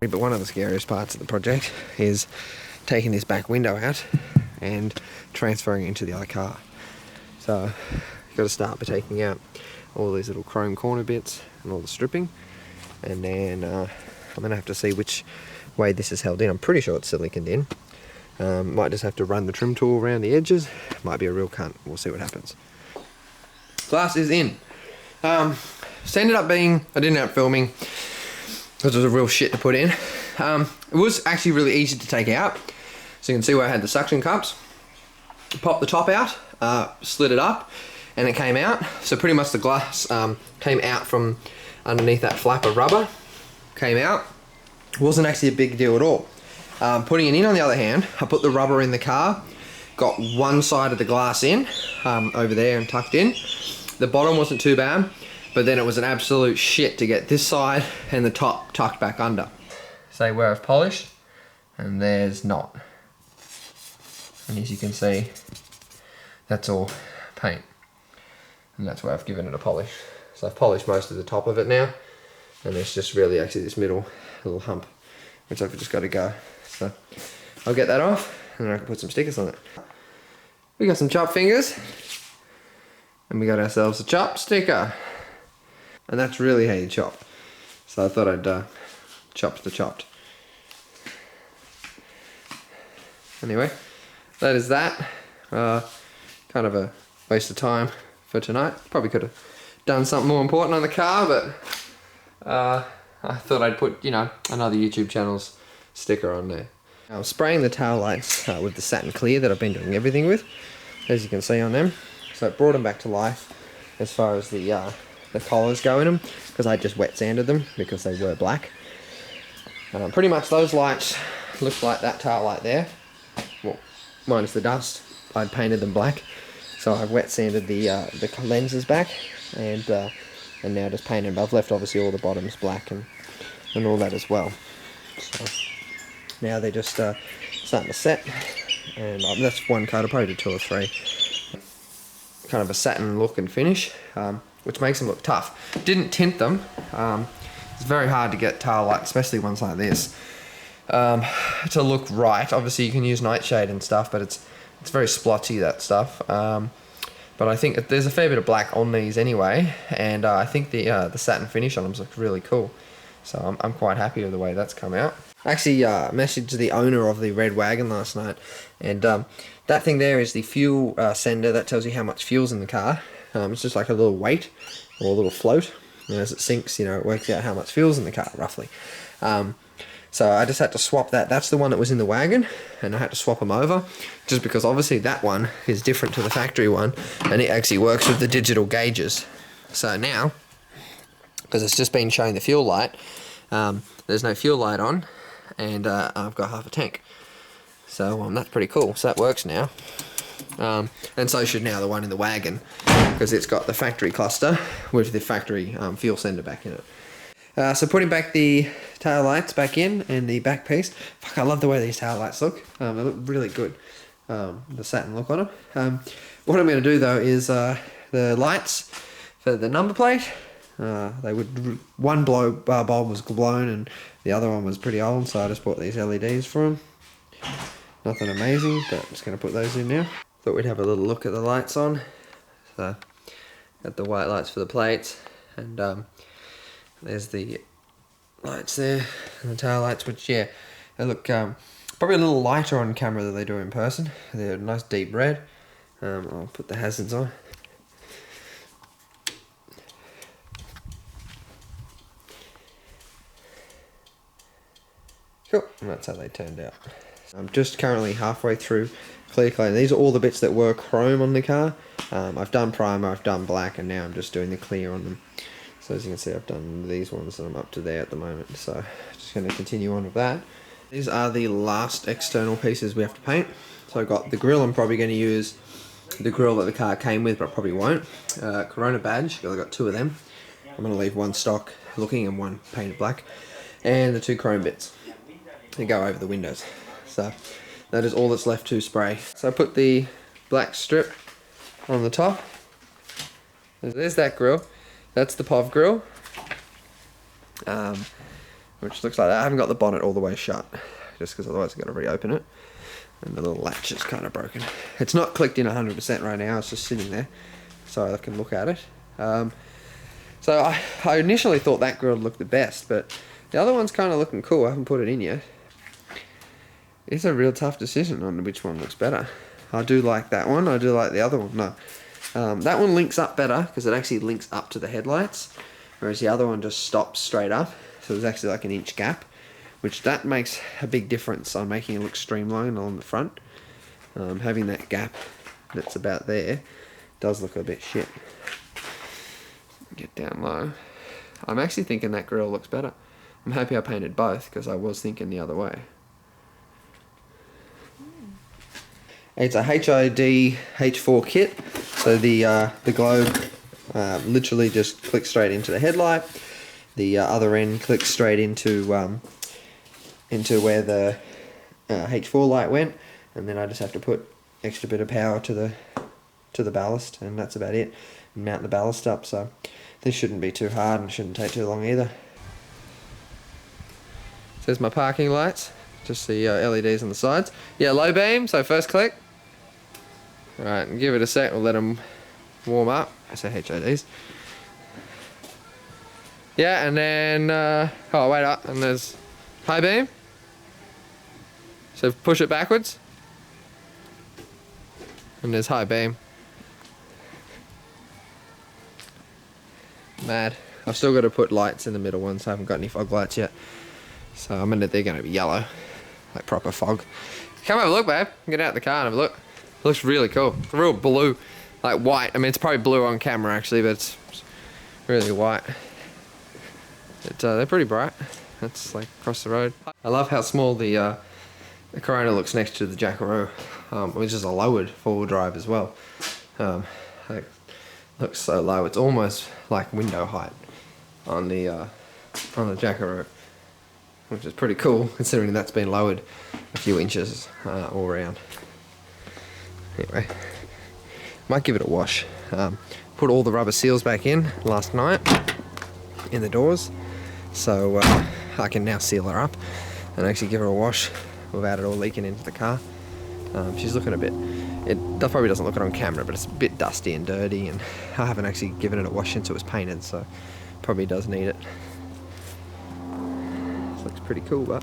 But one of the scariest parts of the project is taking this back window out and transferring it into the other car. So you've got to start by taking out all these little chrome corner bits and all the stripping, and then I'm going to have to see which way this is held in. I'm pretty sure it's siliconed in. Might just have to run the trim tool around the edges. Might be a real cunt. We'll see what happens. Glass is in. So ended up being, I didn't end up filming because it was a real shit to put in. It was actually really easy to take out. So you can see where I had the suction cups. Popped the top out, slid it up, and it came out. So pretty much the glass came out from underneath that flap of rubber. Came out. Wasn't actually a big deal at all. Putting it in, on the other hand, I put the rubber in the car, got one side of the glass in, over there and tucked in. The bottom wasn't too bad, but then it was an absolute shit to get this side and the top tucked back under. Say where I've polished, and there's not. And as you can see, that's all paint. And that's where I've given it a polish. So I've polished most of the top of it now, and there's just really actually this middle little hump, which I've just got to go. So I'll get that off, and then I can put some stickers on it. We got some chop fingers, and we got ourselves a chop sticker. And that's really how you chop. So I thought I'd chop the chopped. Anyway, that is that. Kind of a waste of time for tonight. Probably could have done something more important on the car, but I thought I'd put, you know, another YouTube channel's sticker on there. I'm spraying the tail lights with the satin clear that I've been doing everything with, as you can see on them. So it brought them back to life as far as the collars go in them, because I just wet sanded them because they were black. Pretty much those lights look like that tail light there, well, minus the dust. I'd painted them black, so I've wet sanded the lenses back, and now just painted them. I've left obviously all the bottoms black and all that as well. So now they're just starting to set, and that's one coat. I probably did 2 or 3. Kind of a satin look and finish, which makes them look tough. Didn't tint them. It's very hard to get tail lights, especially ones like this, to look right. Obviously you can use nightshade and stuff, but it's very splotchy, that stuff. But I think there's a fair bit of black on these anyway, and I think the satin finish on them looks really cool. So I'm quite happy with the way that's come out. I actually messaged the owner of the red wagon last night, and that thing there is the fuel sender that tells you how much fuel's in the car. It's just like a little weight or a little float, and as it sinks, you know, it works out how much fuel's in the car roughly. So I just had to swap that. That's the one that was in the wagon, and I had to swap them over, just because obviously that one is different to the factory one, and it actually works with the digital gauges. So now, because it's just been showing the fuel light, there's no fuel light on, and I've got half a tank. So that's pretty cool. So that works now. And so should now the one in the wagon, because it's got the factory cluster with the factory fuel sender back in it. So putting back the tail lights back in and the back piece. Fuck, I love the way these tail lights look. They look really good. The satin look on them. What I'm going to do though is the lights for the number plate. One bulb was blown and the other one was pretty old, so I just bought these LEDs for them. Nothing amazing, but I'm just going to put those in now. Thought we'd have a little look at the lights on. So, got the white lights for the plates, and there's the lights there, and the tail lights, which, yeah, they look probably a little lighter on camera than they do in person. They're a nice deep red. I'll put the hazards on. Cool, and that's how they turned out. I'm just currently halfway through clear coating. These are all the bits that were chrome on the car. I've done primer, I've done black, and now I'm just doing the clear on them. So as you can see, I've done these ones and I'm up to there at the moment. So just going to continue on with that. These are the last external pieces we have to paint. So I've got the grille. I'm probably going to use the grille that the car came with, but I probably won't. Corona badge, I've got 2 of them. I'm going to leave one stock looking and one painted black. And the 2 chrome bits that go over the windows. So that is all that's left to spray. So I put the black strip on the top. There's that grill. That's the POV grill, which looks like that. I haven't got the bonnet all the way shut, just because otherwise I've got to reopen it. And the little latch is kind of broken. It's not clicked in 100% right now, it's just sitting there, so I can look at it. So I initially thought that grill looked the best, but the other one's kind of looking cool. I haven't put it in yet. It's a real tough decision on which one looks better. I do like that one, I do like the other one. No, that one links up better because it actually links up to the headlights, whereas the other one just stops straight up. So there's actually like an inch gap, which that makes a big difference on making it look streamlined on the front. Having that gap that's about there does look a bit shit. Get down low. I'm actually thinking that grill looks better. I'm happy I painted both because I was thinking the other way. It's a HID H4 kit, so the globe literally just clicks straight into the headlight. The other end clicks straight into where the H4 light went, and then I just have to put extra bit of power to the ballast, and that's about it. And mount the ballast up, so this shouldn't be too hard and shouldn't take too long either. So there's my parking lights, just the LEDs on the sides. Yeah, low beam, so first click. Alright, and give it a sec, we'll let them warm up. I say HIDs. Yeah, and then, oh wait up, and there's high beam. So push it backwards. And there's high beam. Mad. I've still got to put lights in the middle ones, so I haven't got any fog lights yet. So I mean, they're going to be yellow, like proper fog. Come have a look, babe. Get out of the car and have a look. It looks really cool. It's real blue, like white. I mean, it's probably blue on camera actually, but it's really white. They're pretty bright. That's like across the road. I love how small the Corona looks next to the Jackaroo, which is a lowered four-wheel drive as well. Like, looks so low. It's almost like window height on the Jackaroo, which is pretty cool considering that's been lowered a few inches all around. Anyway, might give it a wash. Put all the rubber seals back in last night in the doors, so I can now seal her up and actually give her a wash without it all leaking into the car. She's looking a bit, that probably doesn't look it on camera, but it's a bit dusty and dirty, and I haven't actually given it a wash since it was painted, so probably does need it. This looks pretty cool, but